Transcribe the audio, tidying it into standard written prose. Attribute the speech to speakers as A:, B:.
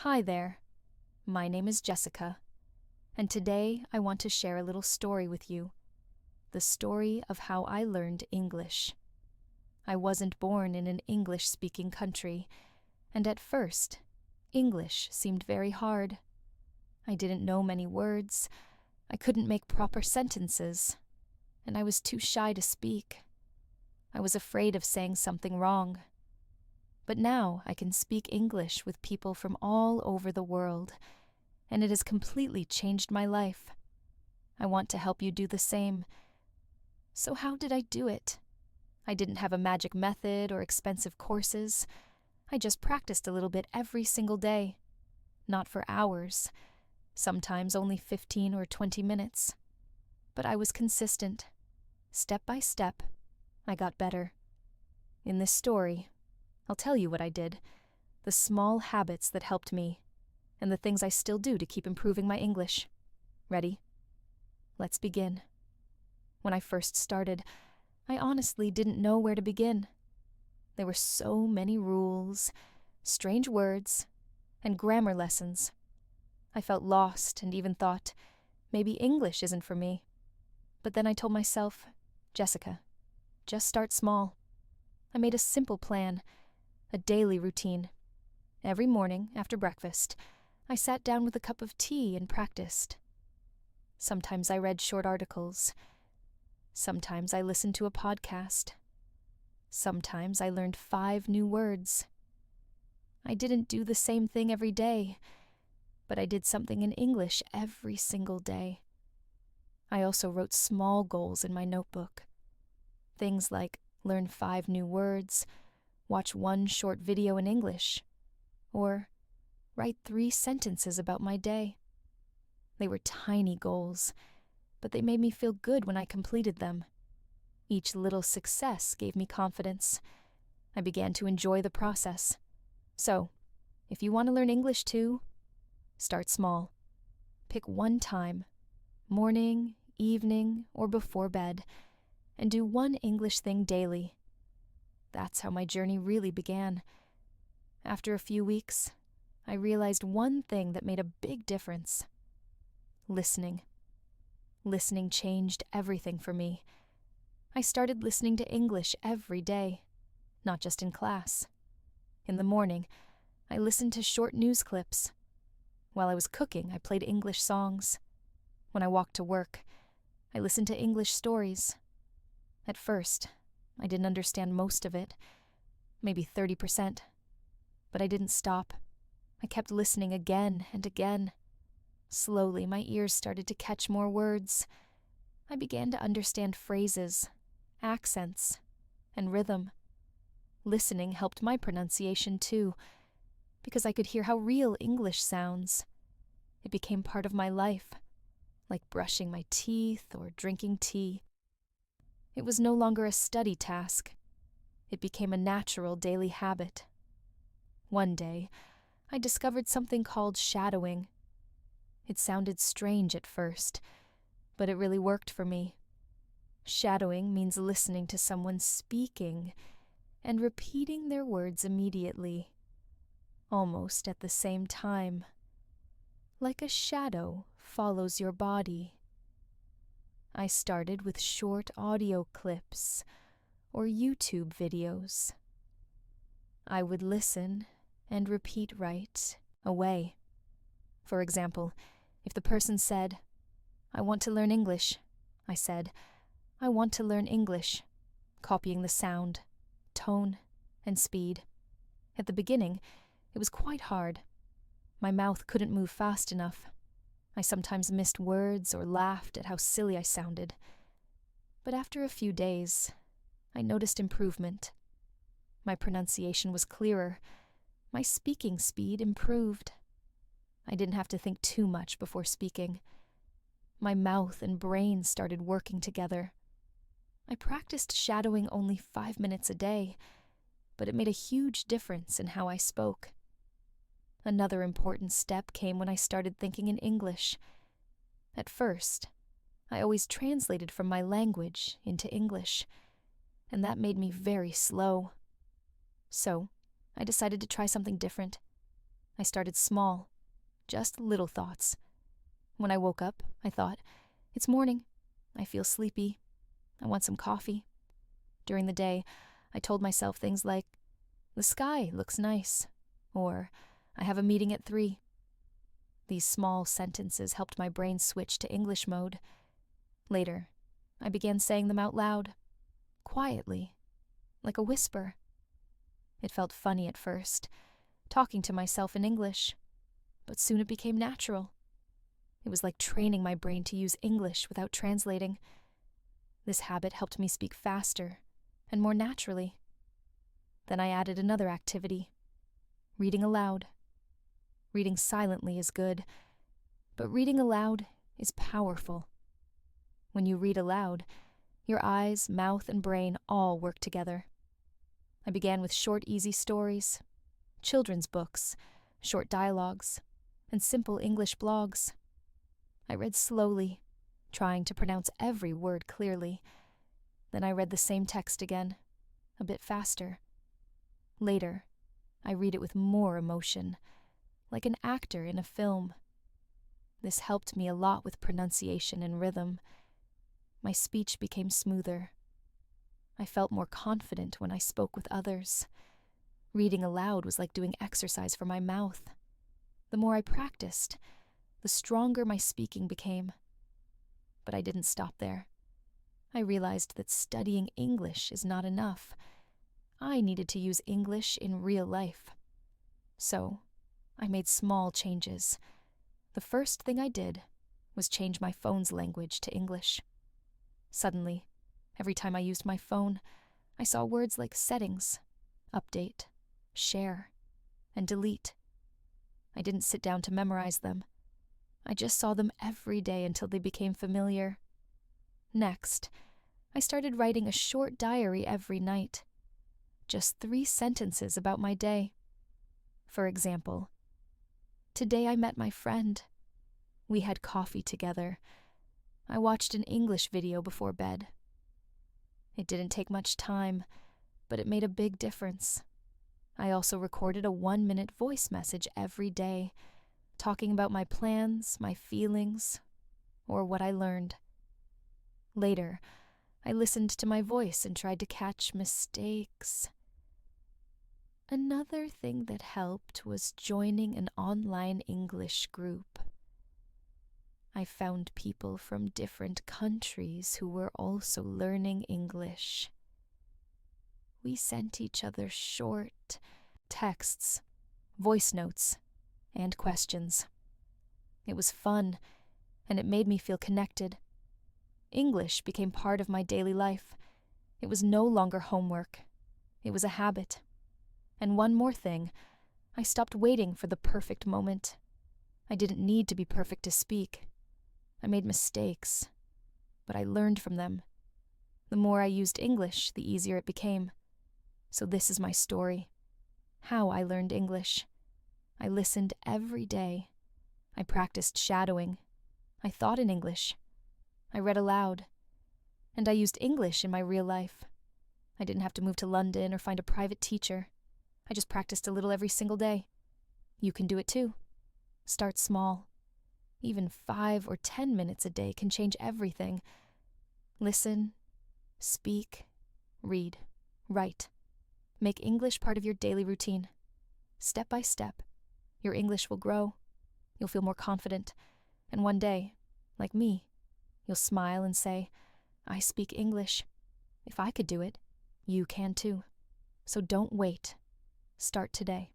A: Hi there, my name is Jessica, and today I want to share a little story with you. The story of how I learned English. I wasn't born in an English-speaking country, and at first, English seemed very hard. I didn't know many words, I couldn't make proper sentences, and I was too shy to speak. I was afraid of saying something wrong. But now I can speak English with people from all over the world, and it has completely changed my life. I want to help you do the same. So how did I do it? I didn't have a magic method or expensive courses. I just practiced a little bit every single day. Not for hours, sometimes only 15 or 20 minutes. But I was consistent. Step by step, I got better. In this story, I'll tell you what I did, the small habits that helped me, and the things I still do to keep improving my English. Ready? Let's begin. When I first started, I honestly didn't know where to begin. There were so many rules, strange words, and grammar lessons. I felt lost and even thought, maybe English isn't for me. But then I told myself, Jessica, just start small. I made a simple plan, a daily routine. Every morning, after breakfast, I sat down with a cup of tea and practiced. Sometimes I read short articles. Sometimes I listened to a podcast. Sometimes I learned 5 new words. I didn't do the same thing every day, but I did something in English every single day. I also wrote small goals in my notebook. Things like learn 5 new words, watch 1 short video in English, or write 3 sentences about my day. They were tiny goals, but they made me feel good when I completed them. Each little success gave me confidence. I began to enjoy the process. So, if you want to learn English too, start small. Pick one time, morning, evening, or before bed, and do 1 English thing daily. That's how my journey really began. After a few weeks, I realized one thing that made a big difference. Listening. Listening changed everything for me. I started listening to English every day, not just in class. In the morning, I listened to short news clips. While I was cooking, I played English songs. When I walked to work, I listened to English stories. At first, I didn't understand most of it, maybe 30%. But I didn't stop. I kept listening again and again. Slowly, my ears started to catch more words. I began to understand phrases, accents, and rhythm. Listening helped my pronunciation too, because I could hear how real English sounds. It became part of my life, like brushing my teeth or drinking tea. It was no longer a study task. It became a natural daily habit. One day, I discovered something called shadowing. It sounded strange at first, but it really worked for me. Shadowing means listening to someone speaking and repeating their words immediately, almost at the same time. Like a shadow follows your body. I started with short audio clips or YouTube videos. I would listen and repeat right away. For example, if the person said, "I want to learn English," I said, "I want to learn English," copying the sound, tone, and speed. At the beginning, it was quite hard. My mouth couldn't move fast enough. I sometimes missed words or laughed at how silly I sounded. But after a few days, I noticed improvement. My pronunciation was clearer. My speaking speed improved. I didn't have to think too much before speaking. My mouth and brain started working together. I practiced shadowing only 5 minutes a day, but it made a huge difference in how I spoke. Another important step came when I started thinking in English. At first, I always translated from my language into English, and that made me very slow. So, I decided to try something different. I started small, just little thoughts. When I woke up, I thought, it's morning. I feel sleepy. I want some coffee. During the day, I told myself things like, the sky looks nice, or I have a meeting at 3. These small sentences helped my brain switch to English mode. Later, I began saying them out loud, quietly, like a whisper. It felt funny at first, talking to myself in English, but soon it became natural. It was like training my brain to use English without translating. This habit helped me speak faster and more naturally. Then I added another activity, reading aloud. Reading silently is good, but reading aloud is powerful. When you read aloud, your eyes, mouth, and brain all work together. I began with short, easy stories, children's books, short dialogues, and simple English blogs. I read slowly, trying to pronounce every word clearly. Then I read the same text again, a bit faster. Later, I read it with more emotion, like an actor in a film. This helped me a lot with pronunciation and rhythm. My speech became smoother. I felt more confident when I spoke with others. Reading aloud was like doing exercise for my mouth. The more I practiced, the stronger my speaking became. But I didn't stop there. I realized that studying English is not enough. I needed to use English in real life. So, I made small changes. The first thing I did was change my phone's language to English. Suddenly, every time I used my phone, I saw words like settings, update, share, and delete. I didn't sit down to memorize them. I just saw them every day until they became familiar. Next, I started writing a short diary every night. Just 3 sentences about my day. For example, today I met my friend. We had coffee together. I watched an English video before bed. It didn't take much time, but it made a big difference. I also recorded a 1-minute voice message every day, talking about my plans, my feelings, or what I learned. Later, I listened to my voice and tried to catch mistakes. Another thing that helped was joining an online English group. I found people from different countries who were also learning English. We sent each other short texts, voice notes, and questions. It was fun, and it made me feel connected. English became part of my daily life. It was no longer homework. It was a habit. And one more thing, I stopped waiting for the perfect moment. I didn't need to be perfect to speak. I made mistakes, but I learned from them. The more I used English, the easier it became. So this is my story. How I learned English. I listened every day. I practiced shadowing. I thought in English. I read aloud. And I used English in my real life. I didn't have to move to London or find a private teacher. I just practiced a little every single day. You can do it too. Start small. Even 5 or 10 minutes a day can change everything. Listen, speak, read, write. Make English part of your daily routine. Step by step, your English will grow. You'll feel more confident. And one day, like me, you'll smile and say, I speak English. If I could do it, you can too. So don't wait. Start today.